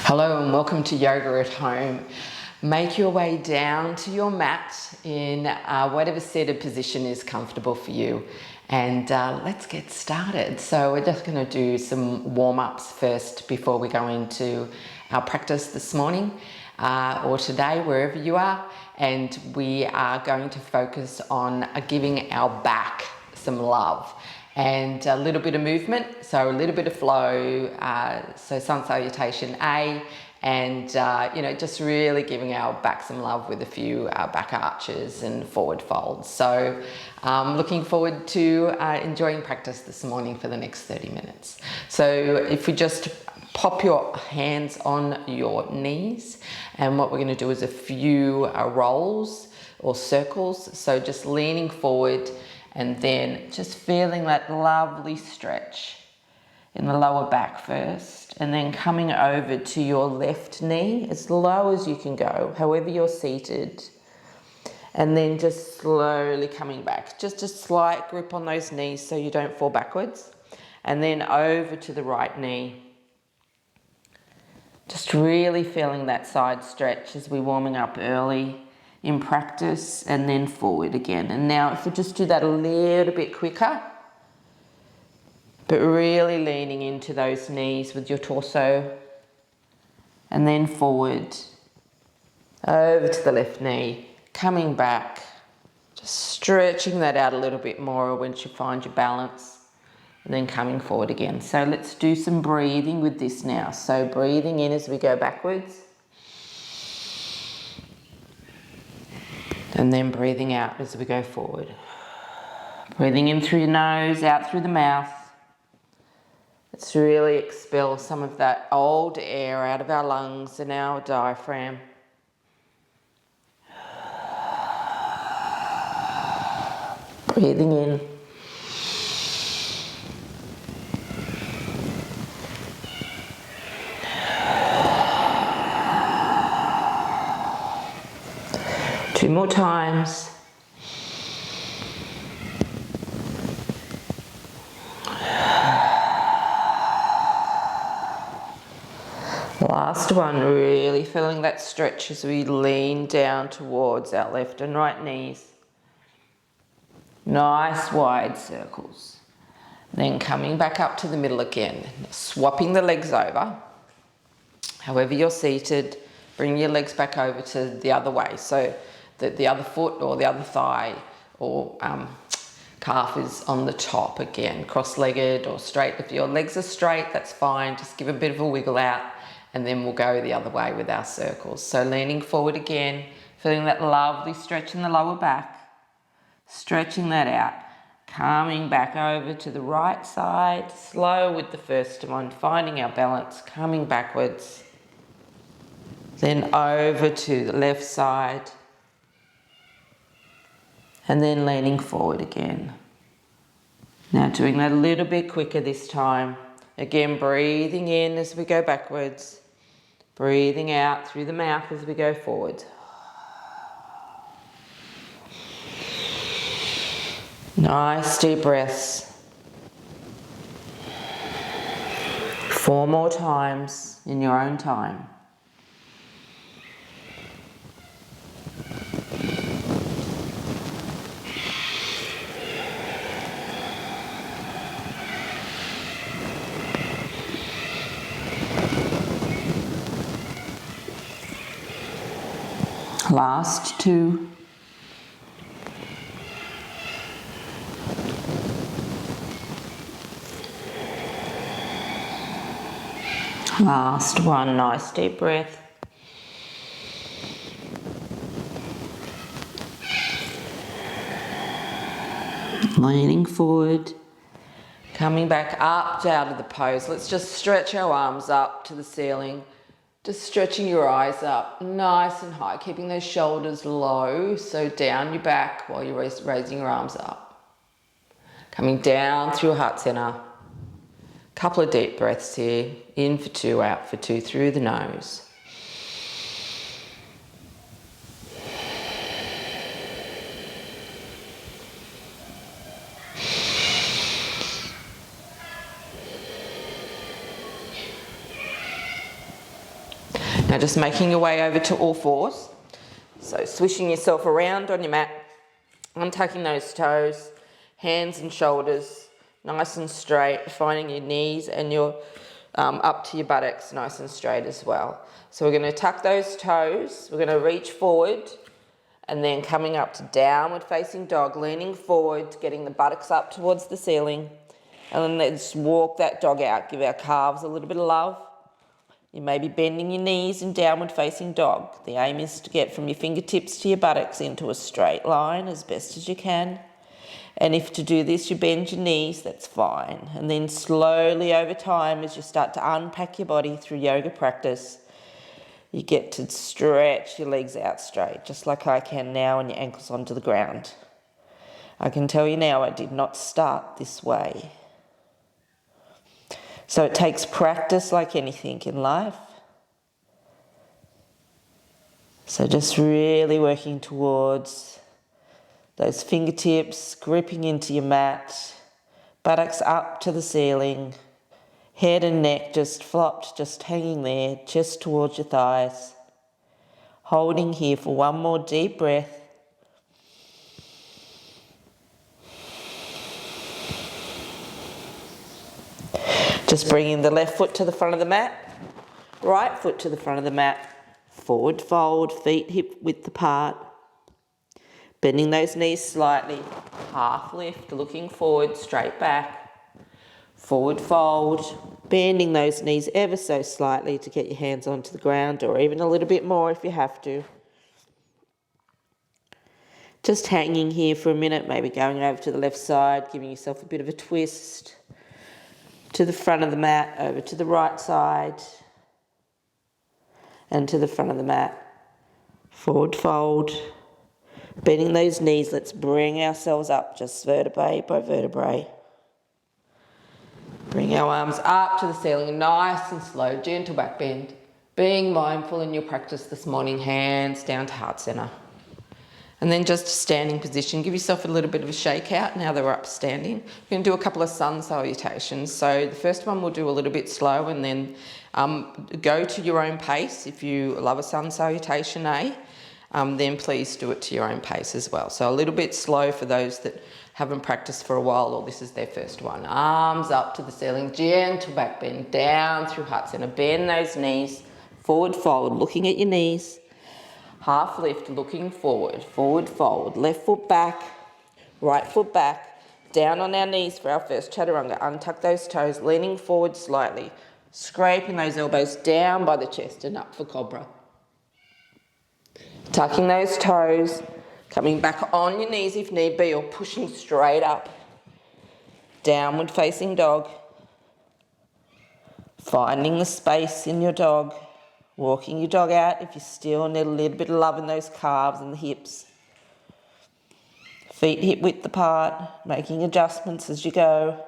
Hello and welcome to Yoga at Home. Make your way down to your mat in whatever seated position is comfortable for you, and let's get started. So we're just going to do some warm-ups first before we go into our practice this morning or today, wherever you are, and we are going to focus on giving our back some love and a little bit of movement, so a little bit of flow, so sun salutation A, and just really giving our back some love with a few back arches and forward folds. So looking forward to enjoying practice this morning for the next 30 minutes. So if we just pop your hands on your knees, and what we're going to do is a few rolls or circles, so just leaning forward and then just feeling that lovely stretch in the lower back first, and then coming over to your left knee as low as you can go, however you're seated, and then just slowly coming back. Just a slight grip on those knees so you don't fall backwards, and then over to the right knee. Just really feeling that side stretch as we're warming up early in practice, and then forward again. And now if we just do that a little bit quicker, but really leaning into those knees with your torso, and then forward, over to the left knee, coming back, just stretching that out a little bit more once you find your balance, and then coming forward again. So let's do some breathing with this now. So breathing in as we go backwards, and then breathing out as we go forward. Breathing in through your nose, out through the mouth. Let's really expel some of that old air out of our lungs and our diaphragm. Breathing in. Two more times. Last one, really feeling that stretch as we lean down towards our left and right knees. Nice wide circles. Then coming back up to the middle again, swapping the legs over. However you're seated, bring your legs back over to the other way, so that the other foot or the other thigh or calf is on the top again, cross-legged or straight. If your legs are straight, that's fine, just give a bit of a wiggle out, and then we'll go the other way with our circles. So leaning forward again, feeling that lovely stretch in the lower back, stretching that out, coming back over to the right side, slow with the first one, finding our balance, coming backwards, then over to the left side, and then leaning forward again. Now doing that a little bit quicker this time. Again, breathing in as we go backwards, breathing out through the mouth as we go forward. Nice deep breaths. 4 more times in your own time. Last 2. Last 1, nice deep breath. Leaning forward, coming back up out of the pose. Let's just stretch our arms up to the ceiling. Just stretching your eyes up nice and high, keeping those shoulders low, so down your back while you're raising your arms up. Coming down through your heart center. Couple of deep breaths here, in for 2, out for 2 through the nose. Now just making your way over to all fours. So swishing yourself around on your mat, untucking those toes, hands and shoulders nice and straight, finding your knees and your up to your buttocks nice and straight as well. So we're going to tuck those toes, we're going to reach forward, and then coming up to downward facing dog, leaning forward, getting the buttocks up towards the ceiling, and then let's walk that dog out, give our calves a little bit of love. You may be bending your knees in downward facing dog. The aim is to get from your fingertips to your buttocks into a straight line as best as you can. And if to do this you bend your knees, that's fine. And then slowly over time, as you start to unpack your body through yoga practice, you get to stretch your legs out straight, just like I can now, and your ankles onto the ground. I can tell you now, I did not start this way. So it takes practice like anything in life. So just really working towards those fingertips, gripping into your mat, buttocks up to the ceiling, head and neck just flopped, just hanging there, just towards your thighs. Holding here for one more deep breath. Just bringing the left foot to the front of the mat, right foot to the front of the mat, forward fold, feet hip width apart. Bending those knees slightly, half lift, looking forward, straight back, forward fold, bending those knees ever so slightly to get your hands onto the ground, or even a little bit more if you have to. Just hanging here for a minute, maybe going over to the left side, giving yourself a bit of a twist. To the front of the mat, over to the right side, and to the front of the mat. Forward fold, bending those knees, let's bring ourselves up just vertebrae by vertebrae. Bring our arms up to the ceiling, nice and slow, gentle back bend. Being mindful in your practice this morning, hands down to heart center. And then just standing position, give yourself a little bit of a shake out now that we're up standing. We're going to do a couple of sun salutations. So the first one we'll do a little bit slow, and then go to your own pace. If you love a sun salutation, then please do it to your own pace as well. So a little bit slow for those that haven't practiced for a while or this is their first one. Arms up to the ceiling, gentle back bend, down through heart center. Bend those knees, forward fold, looking at your knees. Half lift, looking forward, forward fold, left foot back, right foot back, down on our knees for our first chaturanga. Untuck those toes, leaning forward slightly, scraping those elbows down by the chest and up for cobra. Tucking those toes, coming back on your knees if need be, or pushing straight up. Downward facing dog. Finding the space in your dog. Walking your dog out if you still need a little bit of love in those calves and the hips. Feet hip width apart, making adjustments as you go.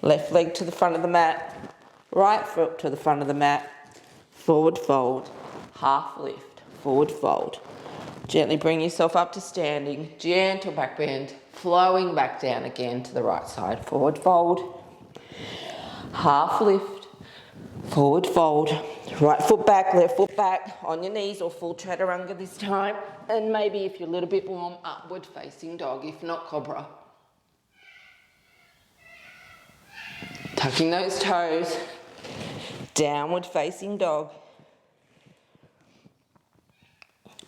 Left leg to the front of the mat, right foot to the front of the mat. Forward fold, half lift, forward fold. Gently bring yourself up to standing, gentle back bend, flowing back down again to the right side. Forward fold, half lift, forward fold. Right foot back, left foot back, on your knees or full chaturanga this time. And maybe if you're a little bit warm, upward facing dog, if not cobra. Tucking those toes, downward facing dog.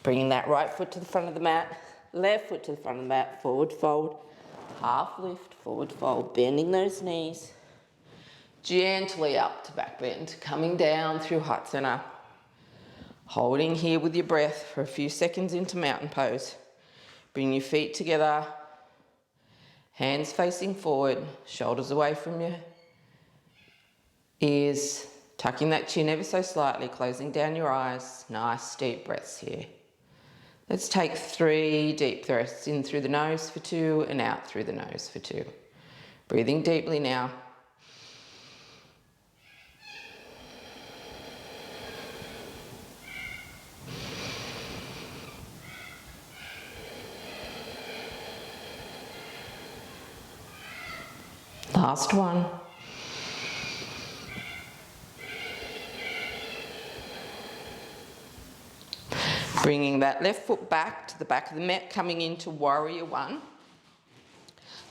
Bringing that right foot to the front of the mat, left foot to the front of the mat, forward fold, half lift, forward fold, bending those knees. Gently up to back bend, coming down through heart center. Holding here with your breath for a few seconds into mountain pose. Bring your feet together, hands facing forward, shoulders away from your ears, tucking that chin ever so slightly, closing down your eyes. Nice deep breaths here. Let's take 3 deep breaths in through the nose for 2 and out through the nose for 2. Breathing deeply now. Last one. Bringing that left foot back to the back of the mat, coming into warrior one.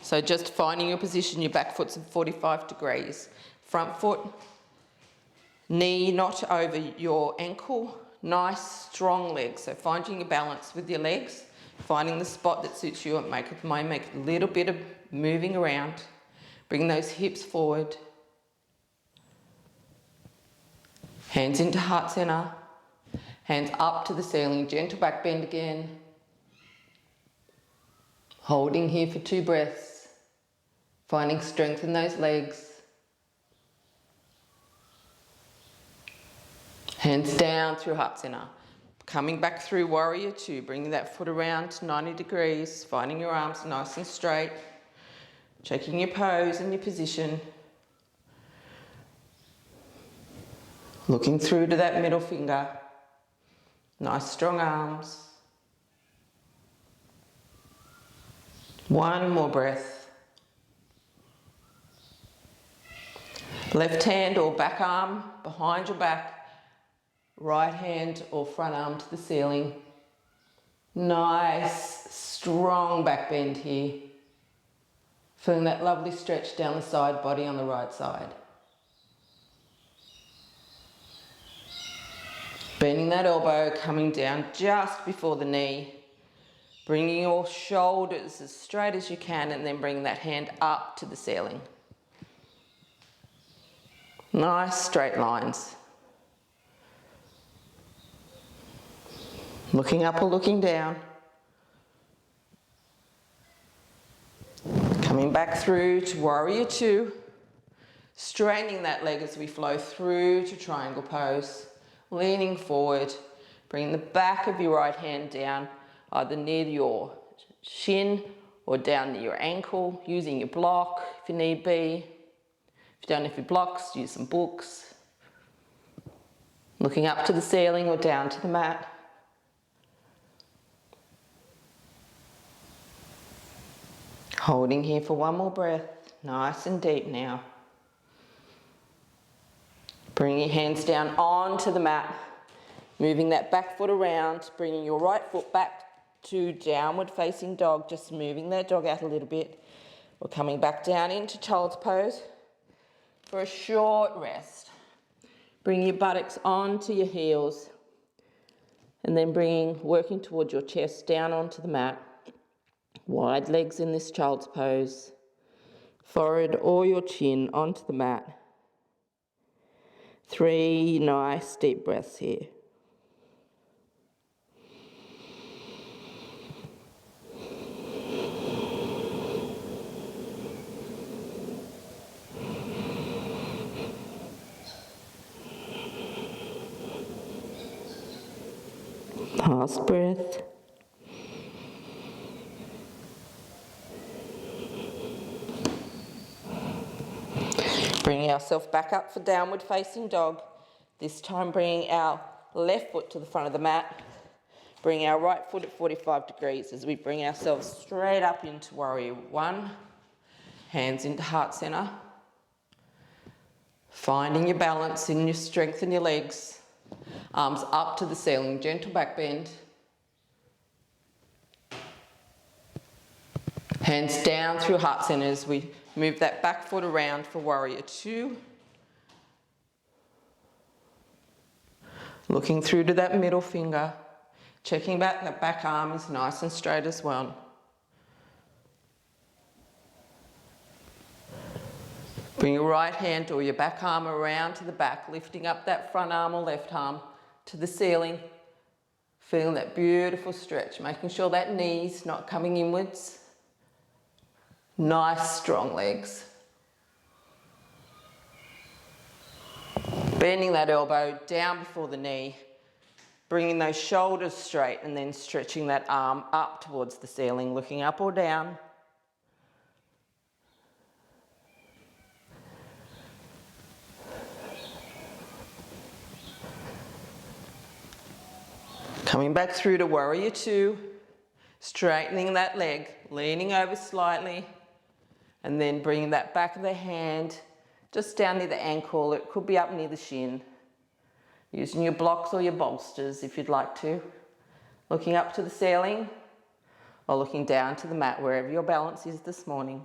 So just finding your position, your back foot's at 45 degrees. Front foot, knee not over your ankle, nice strong legs. So finding your balance with your legs, finding the spot that suits you. It might make a little bit of moving around. Bring those hips forward. Hands into heart center. Hands up to the ceiling, gentle back bend again. Holding here for 2 breaths. Finding strength in those legs. Hands down through heart center. Coming back through warrior two, bringing that foot around to 90 degrees, finding your arms nice and straight. Checking your pose and your position. Looking through to that middle finger. Nice strong arms. One more breath. Left hand or back arm behind your back. Right hand or front arm to the ceiling. Nice strong back bend here. Feeling that lovely stretch down the side body on the right side. Bending that elbow, coming down just before the knee. Bringing your shoulders as straight as you can and then bringing that hand up to the ceiling. Nice straight lines. Looking up or looking down. Coming back through to warrior two. Straightening that leg as we flow through to triangle pose. Leaning forward, bringing the back of your right hand down, either near your shin or down near your ankle, using your block if you need be. If you don't have your blocks, use some books. Looking up to the ceiling or down to the mat. Holding here for one more breath, nice and deep now. Bring your hands down onto the mat, moving that back foot around, bringing your right foot back to downward facing dog, just moving that dog out a little bit. We're coming back down into child's pose for a short rest. Bring your buttocks onto your heels and then working towards your chest down onto the mat. Wide legs in this child's pose. Forehead or your chin onto the mat. 3 nice deep breaths here. Last breath. Bringing ourselves back up for downward facing dog. This time bringing our left foot to the front of the mat. Bring our right foot at 45 degrees as we bring ourselves straight up into warrior one. Hands into heart center. Finding your balance in your strength in your legs. Arms up to the ceiling, gentle back bend. Hands down through heart center as we move that back foot around for warrior two. Looking through to that middle finger. Checking back that back arm is nice and straight as well. Bring your right hand or your back arm around to the back, lifting up that front arm or left arm to the ceiling. Feeling that beautiful stretch, making sure that knee's not coming inwards. Nice strong legs. Bending that elbow down before the knee, bringing those shoulders straight and then stretching that arm up towards the ceiling, looking up or down. Coming back through to warrior two, straightening that leg, leaning over slightly, and then bringing that back of the hand just down near the ankle. It could be up near the shin. Using your blocks or your bolsters if you'd like to. looking up to the ceiling or looking down to the mat, wherever your balance is this morning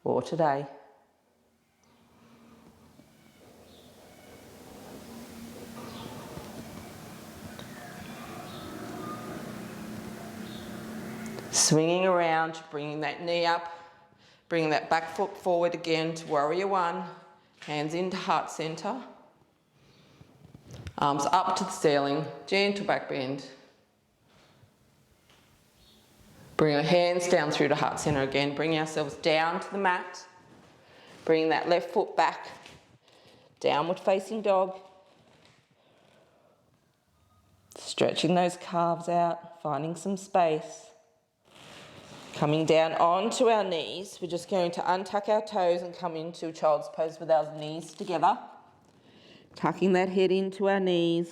or today. Swinging around, bringing that knee up, bringing that back foot forward again to warrior one, hands into heart center, arms up to the ceiling, gentle back bend. Bring our hands down through to heart center again, bring ourselves down to the mat, bring that left foot back, downward facing dog. Stretching those calves out, finding some space. Coming down onto our knees, we're just going to untuck our toes and come into child's pose with our knees together. Tucking that head into our knees.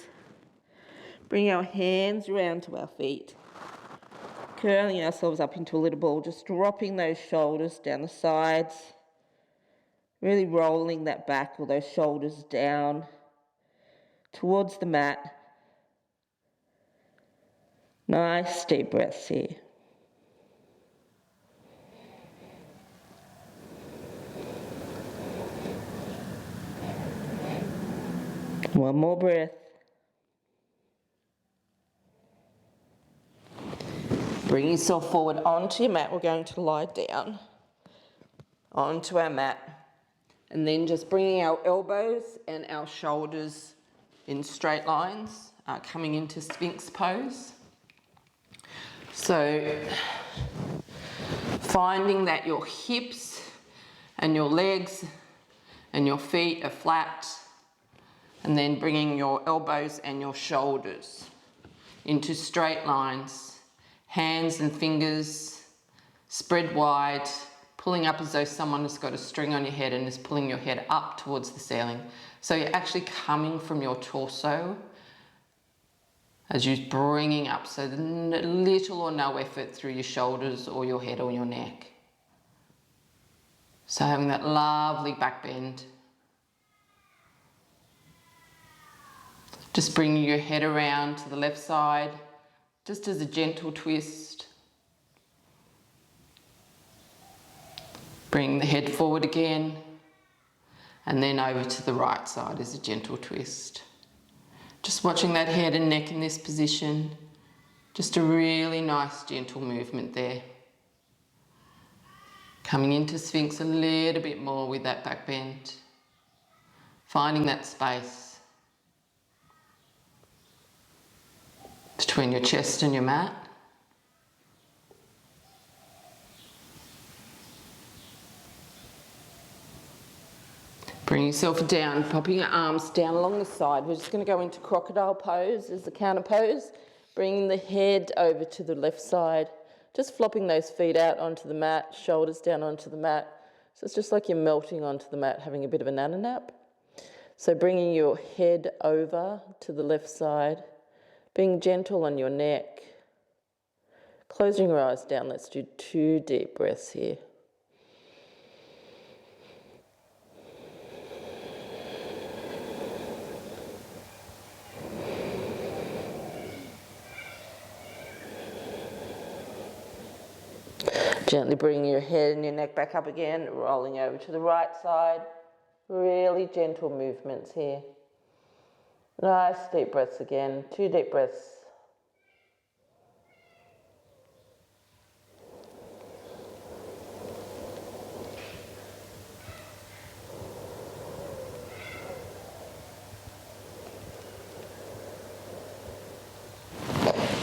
Bring our hands around to our feet. Curling ourselves up into a little ball, just dropping those shoulders down the sides. Really rolling that back or those shoulders down towards the mat. Nice deep breaths here. One more breath. Bring yourself forward onto your mat. We're going to lie down onto our mat. And then just bringing our elbows and our shoulders in straight lines, coming into Sphinx pose. So finding that your hips and your legs and your feet are flat, and then bringing your elbows and your shoulders into straight lines, hands and fingers spread wide, pulling up as though someone has got a string on your head and is pulling your head up towards the ceiling. So you're actually coming from your torso as you're bringing up, so little or no effort through your shoulders or your head or your neck. So having that lovely back bend. Just bringing your head around to the left side, just as a gentle twist. Bring the head forward again, and then over to the right side as a gentle twist. Just watching that head and neck in this position. Just a really nice gentle movement there. Coming into Sphinx a little bit more with that back bend. Finding that space between your chest and your mat. Bring yourself down, popping your arms down along the side. We're just going to go into crocodile pose as the counter pose. Bringing the head over to the left side. Just flopping those feet out onto the mat, shoulders down onto the mat. So it's just like you're melting onto the mat, having a bit of a nana nap. So bringing your head over to the left side. Being gentle on your neck. Closing your eyes down. Let's do 2 deep breaths here. Gently bringing your head and your neck back up again, rolling over to the right side. Really gentle movements here. Nice deep breaths again. 2 deep breaths.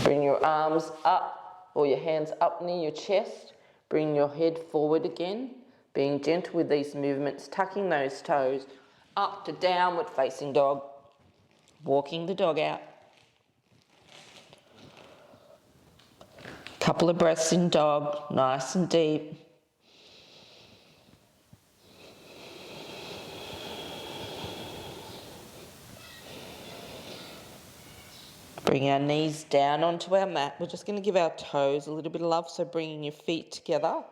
Bring your arms up or your hands up near your chest. Bring your head forward again, being gentle with these movements, tucking those toes up to downward facing dog, walking the dog out. Couple of breaths in dog, nice and deep. Bring our knees down onto our mat. We're just going to give our toes a little bit of love, so bringing your feet together.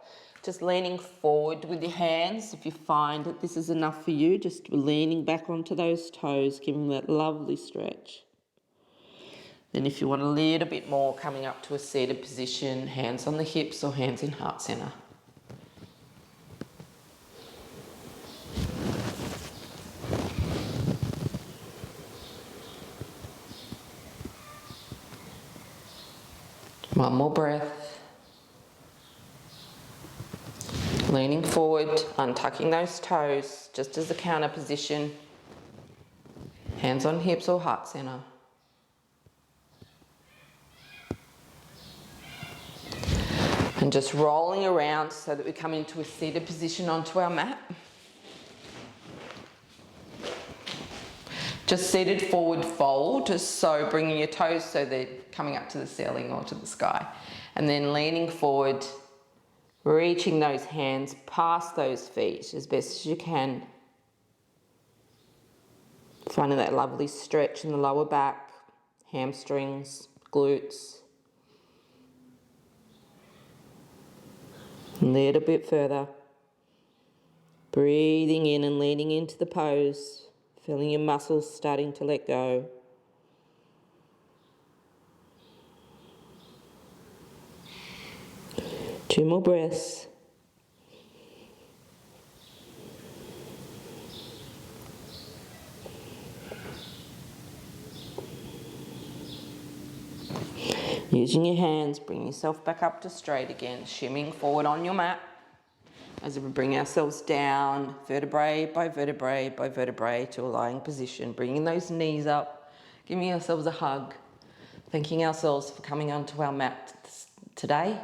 Just leaning forward with your hands. If you find that this is enough for you, just leaning back onto those toes, giving that lovely stretch. Then if you want a little bit more, coming up to a seated position, hands on the hips or hands in heart center. One more breath. Leaning forward, untucking those toes, just as the counter position. Hands on hips or heart center. And just rolling around so that we come into a seated position onto our mat. Just seated forward fold, so bringing your toes so they're coming up to the ceiling or to the sky. And then leaning forward, reaching those hands past those feet as best as you can. Finding that lovely stretch in the lower back, hamstrings, glutes. A little bit further. Breathing in and leaning into the pose, feeling your muscles starting to let go. Two more breaths. Using your hands, bring yourself back up to straight again, shimmying forward on your mat as we bring ourselves down, vertebrae by vertebrae by vertebrae to a lying position, bringing those knees up, giving ourselves a hug, thanking ourselves for coming onto our mat today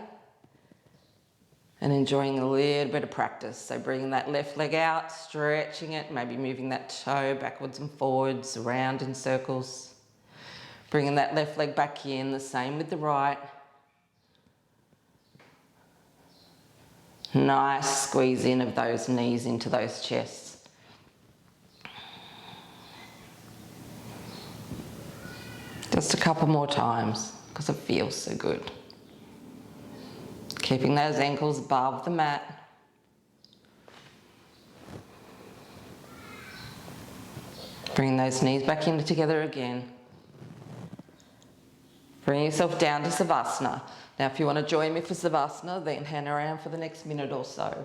and enjoying a little bit of practice. So bringing that left leg out, stretching it, maybe moving that toe backwards and forwards, around in circles. Bringing that left leg back in, the same with the right. Nice squeeze in of those knees into those chests. Just a couple more times because it feels so good. Keeping those ankles above the mat. Bring those knees back in together again. Bring yourself down to Savasana. Now if you want to join me for Savasana, then hang around for the next minute or so.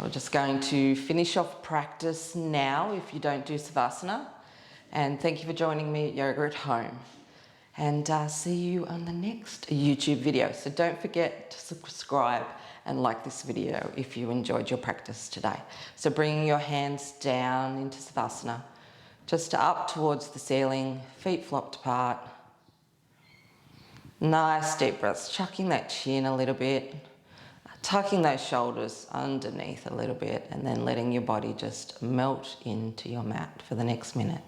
We're just going to finish off practice now if you don't do Savasana. And thank you for joining me at Yoga at Home. And see you on the next YouTube video. So don't forget to subscribe and like this video if you enjoyed your practice today. So bringing your hands down into Savasana, just up towards the ceiling, feet flopped apart. Nice deep breaths, chucking that chin a little bit, tucking those shoulders underneath a little bit, and then letting your body just melt into your mat for the next minute.